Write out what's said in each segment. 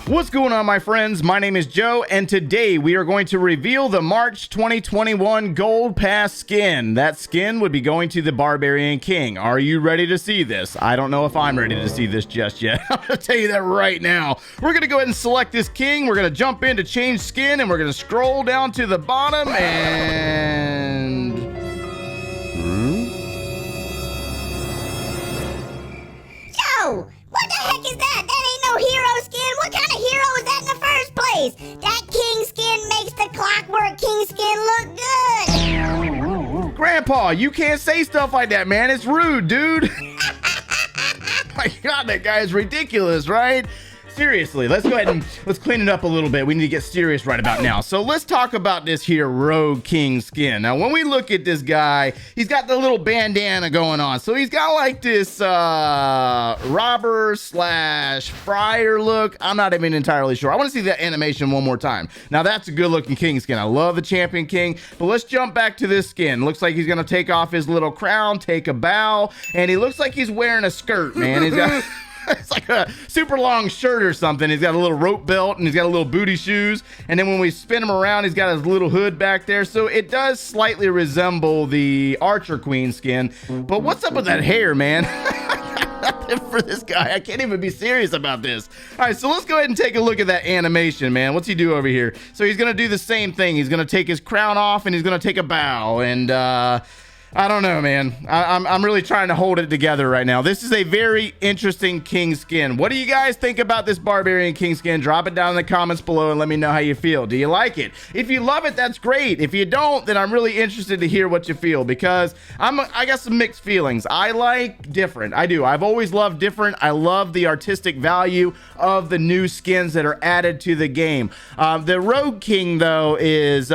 What's going on, my friends? My name is Joe, and today we are going to reveal the March 2021 Gold Pass skin. That skin would be going to the Barbarian King. Are you ready to see this? I don't know if I'm ready to see this just yet. I'm going to tell you that right now. We're going to go ahead and select this king. We're going to jump in to change skin, and we're going to scroll down to the bottom, and... Joe! What the heck is that? That ain't no hero skin. What kind of hero is that in the first place? That king skin makes the Clockwork King skin look good. Grandpa, you can't say stuff like that, man. It's rude, dude. My God, that guy is ridiculous, right? Seriously, let's go ahead and let's clean it up a little bit. We need to get serious right about now. So let's talk about this here Rogue King skin. Now, when we look at this guy, he's got the little bandana going on. So he's got like this robber slash friar look. I'm not even entirely sure. I want to see that animation one more time. Now, that's a good looking king skin. I love the Champion King. But let's jump back to this skin. Looks like he's going to take off his little crown, take a bow, and he looks like he's wearing a skirt, man. He's got... It's like a super long shirt or something. He's got a little rope belt and he's got a little booty shoes. And then when we spin him around, he's got his little hood back there. So it does slightly resemble the Archer Queen skin. But what's up with that hair, man? Nothing for this guy. I can't even be serious about this. All right, so let's go ahead and take a look at that animation, man. What's he do over here? So he's going to do the same thing. He's going to take his crown off and he's going to take a bow. And, I don't know, man. I'm really trying to hold it together right now. This is a very interesting king skin. What do you guys think about this Barbarian King skin? Drop it down in the comments below and let me know how you feel. Do you like it? If you love it, that's great. If you don't, then I'm really interested to hear what you feel, because I got some mixed feelings. I like different. I do. I've always loved different. I love the artistic value of the new skins that are added to the game. The Rogue King, though, is...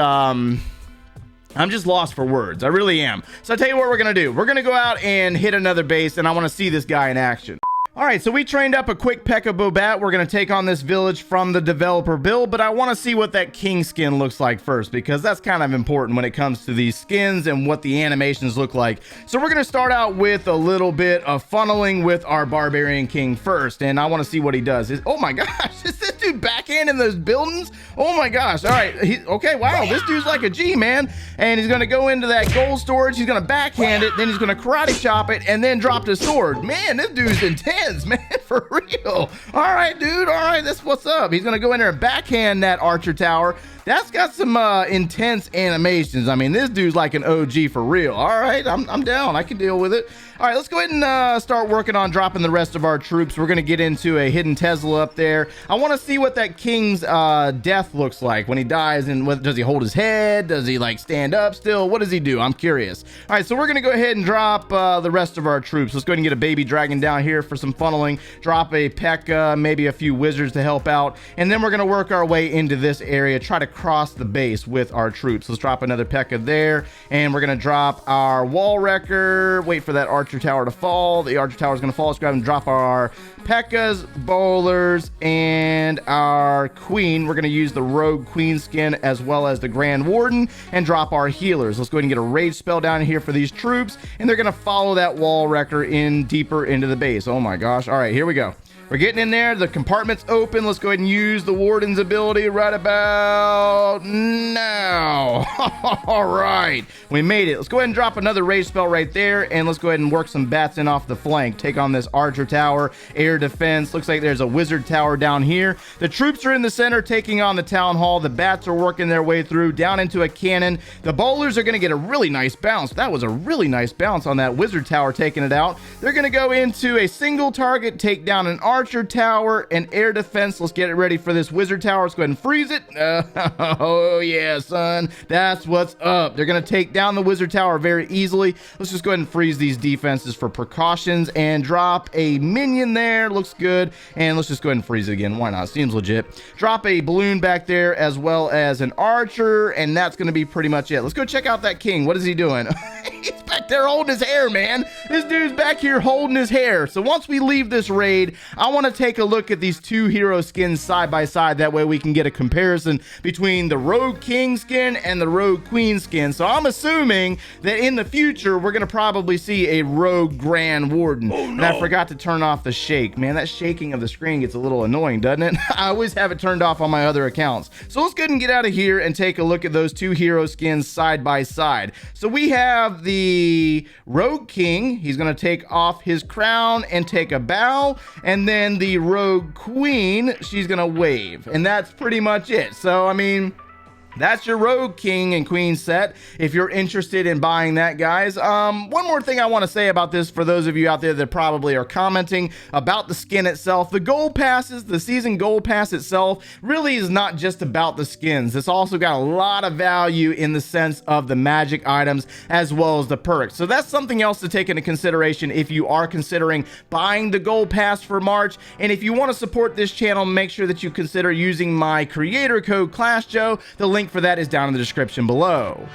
I'm just lost for words. I really am. So I'll tell you what we're going to do. We're going to go out and hit another base, and I want to see this guy in action. All right, so we trained up a quick Pekka BoBat. We're going to take on this village from the developer build, but I want to see what that king skin looks like first, because that's kind of important when it comes to these skins and what the animations look like. So we're going to start out with a little bit of funneling with our Barbarian King first, and I want to see what he does. Oh my gosh, is this dude backhanding those buildings? Oh my gosh. All right, okay, wow, this dude's like a G, man. And he's going to go into that gold storage, he's going to backhand it, then he's going to karate chop it, and then drop his sword. Man, this dude's intense, man, for real. All right, dude. All right, that's what's up. He's gonna go in there and backhand that archer tower. That's got some intense animations. I mean, this dude's like an OG for real. All right, I'm down. I can deal with it. All right, let's go ahead and start working on dropping the rest of our troops. We're gonna get into a hidden Tesla up there. I want to see what that king's death looks like when he dies, and does he hold his head? Does he like stand up still? What does he do? I'm curious. All right, so we're gonna go ahead and drop the rest of our troops. Let's go ahead and get a baby dragon down here for some funneling. Drop a Pekka, maybe a few wizards to help out, and then we're gonna work our way into this area. Try to cross the base with our troops. Let's drop another Pekka there, and we're gonna drop our wall wrecker. Wait for that archer tower to fall. The archer tower is gonna fall. Let's grab and drop our Pekkas, bowlers, and our queen. We're gonna use the Rogue Queen skin as well as the Grand Warden, and drop our healers. Let's go ahead and get a rage spell down here for these troops, and they're gonna follow that wall wrecker in deeper into the base. Oh my gosh. All right, here we go. We're getting in there. The compartment's open. Let's go ahead and use the Warden's ability right about now. All right. We made it. Let's go ahead and drop another rage spell right there. And let's go ahead and work some bats in off the flank. Take on this archer tower. Air defense. Looks like there's a wizard tower down here. The troops are in the center taking on the town hall. The bats are working their way through down into a cannon. The bowlers are going to get a really nice bounce. That was a really nice bounce on that wizard tower taking it out. They're going to go into a single target, take down an archer tower and air defense. Let's get it ready for this wizard tower. Let's go ahead and freeze it. Oh yeah, son, that's what's up. They're gonna take down the wizard tower very easily. Let's just go ahead and freeze these defenses for precautions and drop a minion there. Looks good. And let's just go ahead and freeze it again. Why not? Seems legit. Drop a balloon back there as well as an archer, and that's gonna be pretty much it. Let's go check out that king. What is he doing? He's back there holding his hair, man. This dude's back here holding his hair. So once we leave this raid, I want to take a look at these two hero skins side by side. That way we can get a comparison between the Rogue King skin and the Rogue Queen skin. So I'm assuming that in the future, we're going to probably see a Rogue Grand Warden. Oh, no. And I forgot to turn off the shake. Man, that shaking of the screen gets a little annoying, doesn't it? I always have it turned off on my other accounts. So let's go ahead and get out of here and take a look at those two hero skins side by side. So we have the Rogue King. He's going to take off his crown and take a bow. And then the Rogue Queen, she's going to wave. And that's pretty much it. So, I mean, that's your Rogue King and Queen set if you're interested in buying that, guys. One more thing I want to say about this for those of you out there that probably are commenting about the skin itself. The gold passes, the season gold pass itself really is not just about the skins. It's also got a lot of value in the sense of the magic items as well as the perks. So that's something else to take into consideration if you are considering buying the gold pass for March. And if you want to support this channel, make sure that you consider using my creator code ClassJoe. The link for that is down in the description below.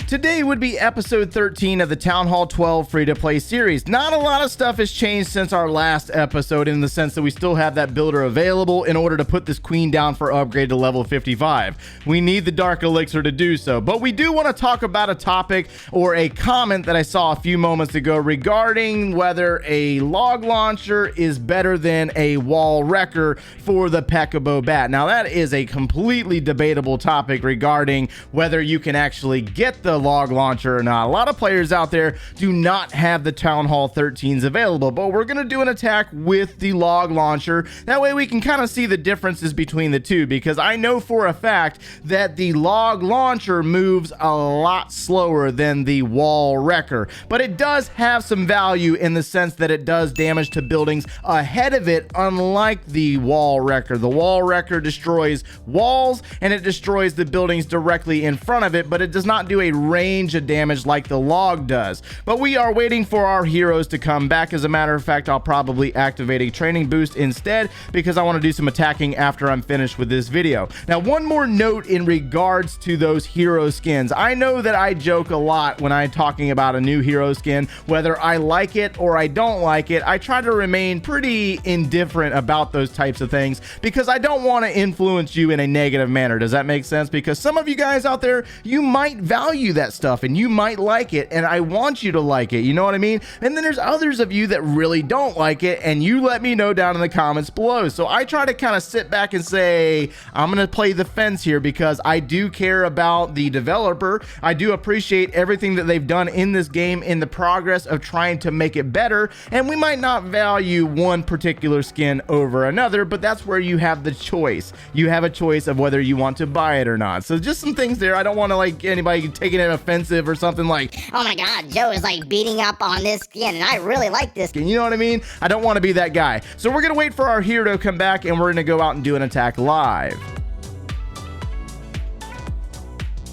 Today would be episode 13 of the Town Hall 12 free-to-play series. Not a lot of stuff has changed since our last episode in the sense that we still have that builder available in order to put this queen down for upgrade to level 55. We need the Dark Elixir to do so, but we do want to talk about a topic or a comment that I saw a few moments ago regarding whether a log launcher is better than a wall wrecker for the Pekka BoBat. Now that is a completely debatable topic regarding whether you can actually get the log launcher or not. A lot of players out there do not have the Town Hall 13s available, but we're going to do an attack with the log launcher. That way we can kind of see the differences between the two, because I know for a fact that the log launcher moves a lot slower than the wall wrecker, but it does have some value in the sense that it does damage to buildings ahead of it, unlike the wall wrecker. The wall wrecker destroys walls and it destroys the buildings directly in front of it, but it does not do a range of damage like the log does. But we are waiting for our heroes to come back. As a matter of fact, I'll probably activate a training boost instead because I want to do some attacking after I'm finished with this video. Now, one more note in regards to those hero skins. I know that I joke a lot when I'm talking about a new hero skin, whether I like it or I don't like it. I try to remain pretty indifferent about those types of things because I don't want to influence you in a negative manner. Does that make sense? Because some of you guys out there, you might value that stuff and you might like it, and I want you to like it, you know what I mean? And then there's others of you that really don't like it, and you let me know down in the comments below. So I try to kind of sit back and say, I'm gonna play the fence here because I do care about the developer. I do appreciate everything that they've done in this game in the progress of trying to make it better, and we might not value one particular skin over another, but that's where you have the choice. You have a choice of whether you want to buy it or not. So just some things there. I don't want to like anybody taking it offensive or something like, oh my god, Joe is like beating up on this skin and I really like this skin. You know what I mean? I don't want to be that guy. So we're gonna wait for our hero to come back and we're gonna go out and do an attack live.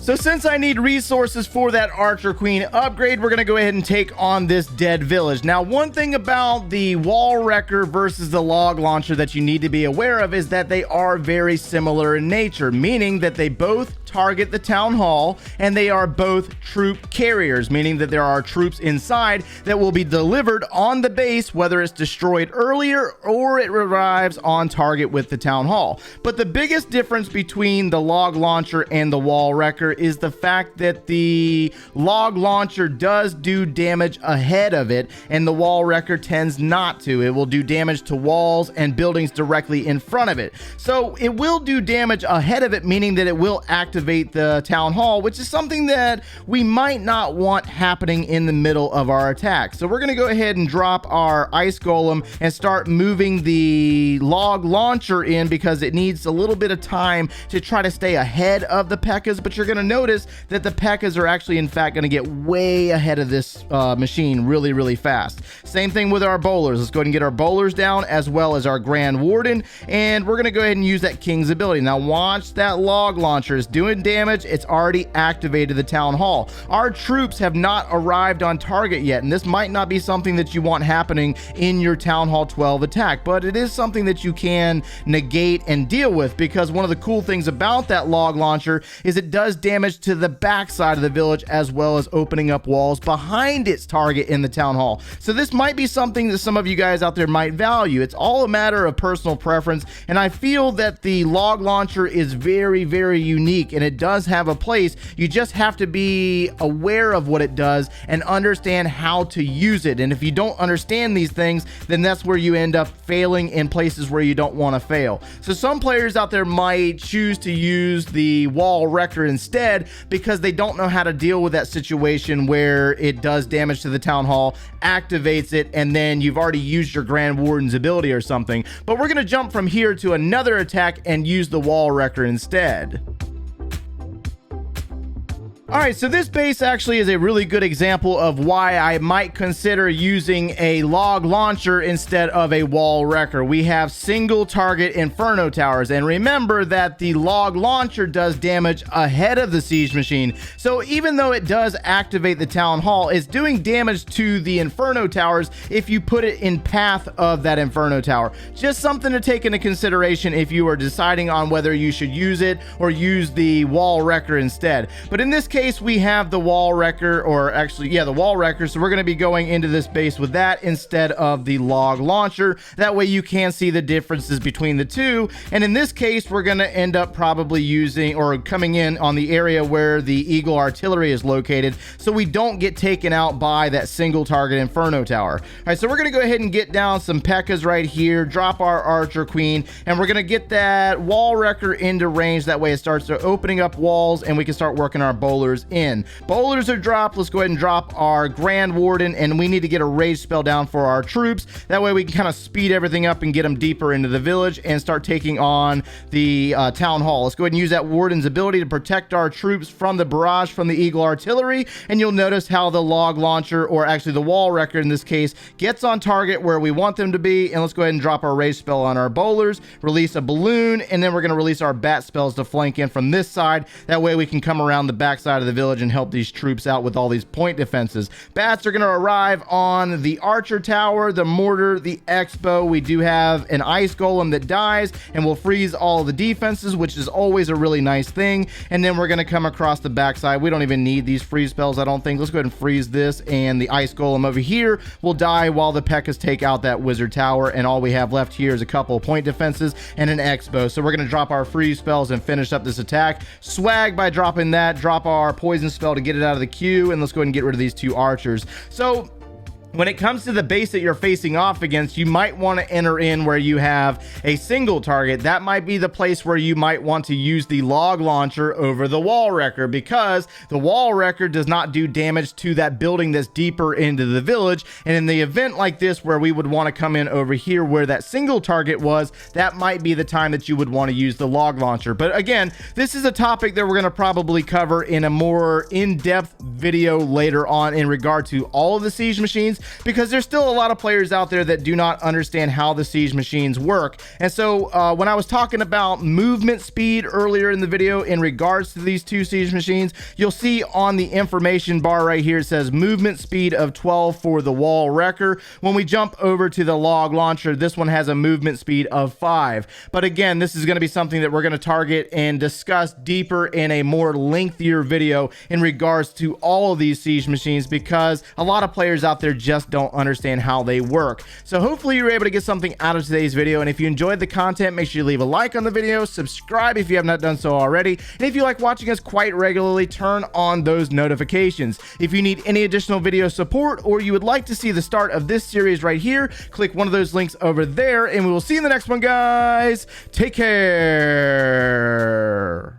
So since I need resources for that Archer Queen upgrade, we're going to go ahead and take on this dead village. Now, one thing about the wall wrecker versus the log launcher that you need to be aware of is that they are very similar in nature, meaning that they both target the town hall and they are both troop carriers, meaning that there are troops inside that will be delivered on the base, whether it's destroyed earlier or it arrives on target with the town hall. But the biggest difference between the log launcher and the wall wrecker is the fact that the log launcher does do damage ahead of it and the wall wrecker tends not to. It will do damage to walls and buildings directly in front of it. So it will do damage ahead of it, meaning that it will activate the town hall, which is something that we might not want happening in the middle of our attack. So we're going to go ahead and drop our ice golem and start moving the log launcher in because it needs a little bit of time to try to stay ahead of the Pekkas, but you're going to notice that the Pekkas are actually in fact going to get way ahead of this machine really fast. Same thing with our bowlers. Let's go ahead and get our bowlers down as well as our Grand Warden, and we're going to go ahead and use that King's ability. Now watch that log launcher is doing doing damage, it's already activated the town hall. Our troops have not arrived on target yet, and this might not be something that you want happening in your Town Hall 12 attack, but it is something that you can negate and deal with, because one of the cool things about that log launcher is it does damage to the backside of the village, as well as opening up walls behind its target in the town hall. So this might be something that some of you guys out there might value. It's all a matter of personal preference, and I feel that the log launcher is very, very unique, and it does have a place. You just have to be aware of what it does and understand how to use it. And if you don't understand these things, then that's where you end up failing in places where you don't want to fail. So some players out there might choose to use the wall wrecker instead, because they don't know how to deal with that situation where it does damage to the town hall, activates it, and then you've already used your Grand Warden's ability or something. But we're going to jump from here to another attack and use the wall wrecker instead. All right, so this base actually is a really good example of why I might consider using a log launcher instead of a wall wrecker. We have single target inferno towers, and remember that the log launcher does damage ahead of the siege machine. So even though it does activate the town hall, it's doing damage to the inferno towers if you put it in path of that inferno tower. Just something to take into consideration if you are deciding on whether you should use it or use the wall wrecker instead. But in this case, we have the wall wrecker, or actually, yeah, the wall wrecker. So we're going to be going into this base with that instead of the log launcher. That way you can see the differences between the two. And in this case, we're going to end up probably using or coming in on the area where the Eagle artillery is located, so we don't get taken out by that single target inferno tower. All right, so we're going to go ahead and get down some Pekkas right here, drop our archer queen, and we're going to get that wall wrecker into range. That way it starts opening up walls, and we can start working our bowlers in. Bowlers are dropped. Let's go ahead and drop our Grand Warden, and we need to get a rage spell down for our troops. That way we can kind of speed everything up and get them deeper into the village and start taking on the town hall. Let's go ahead and use that Warden's ability to protect our troops from the barrage from the Eagle artillery, and you'll notice how the log launcher, or actually the wall wrecker in this case, gets on target where we want them to be. And let's go ahead and drop our rage spell on our bowlers, release a balloon, and then we're going to release our bat spells to flank in from this side. That way we can come around the backside of the village and help these troops out with all these point defenses. Bats are going to arrive on the archer tower, the mortar, the expo. We do have an ice golem that dies and will freeze all the defenses, which is always a really nice thing. And then we're going to come across the backside. We don't even need these freeze spells, I don't think. Let's go ahead and freeze this, and the ice golem over here will die while the Pekkas take out that wizard tower, and all we have left here is a couple of point defenses and an expo. So we're going to drop our freeze spells and finish up this attack. Swag by dropping that, drop our poison spell to get it out of the queue, and let's go ahead and get rid of these two archers. So when it comes to the base that you're facing off against, you might want to enter in where you have a single target. That might be the place where you might want to use the log launcher over the wall wrecker, because the wall wrecker does not do damage to that building that's deeper into the village. And in the event like this, where we would want to come in over here where that single target was, that might be the time that you would want to use the log launcher. But again, this is a topic that we're going to probably cover in a more in-depth video later on in regard to all of the siege machines, because there's still a lot of players out there that do not understand how the siege machines work. And so when I was talking about movement speed earlier in the video in regards to these two siege machines, you'll see on the information bar right here, it says movement speed of 12 for the wall wrecker. When we jump over to the log launcher, this one has a movement speed of 5. But again, this is going to be something that we're going to target and discuss deeper in a more lengthier video in regards to all of these siege machines, because a lot of players out there just don't understand how they work. So hopefully you were able to get something out of today's video, and if you enjoyed the content, make sure you leave a like on the video, subscribe if you have not done so already, and if you like watching us quite regularly, turn on those notifications. If you need any additional video support, or you would like to see the start of this series right here, click one of those links over there, and we will see you in the next one, guys. Take care.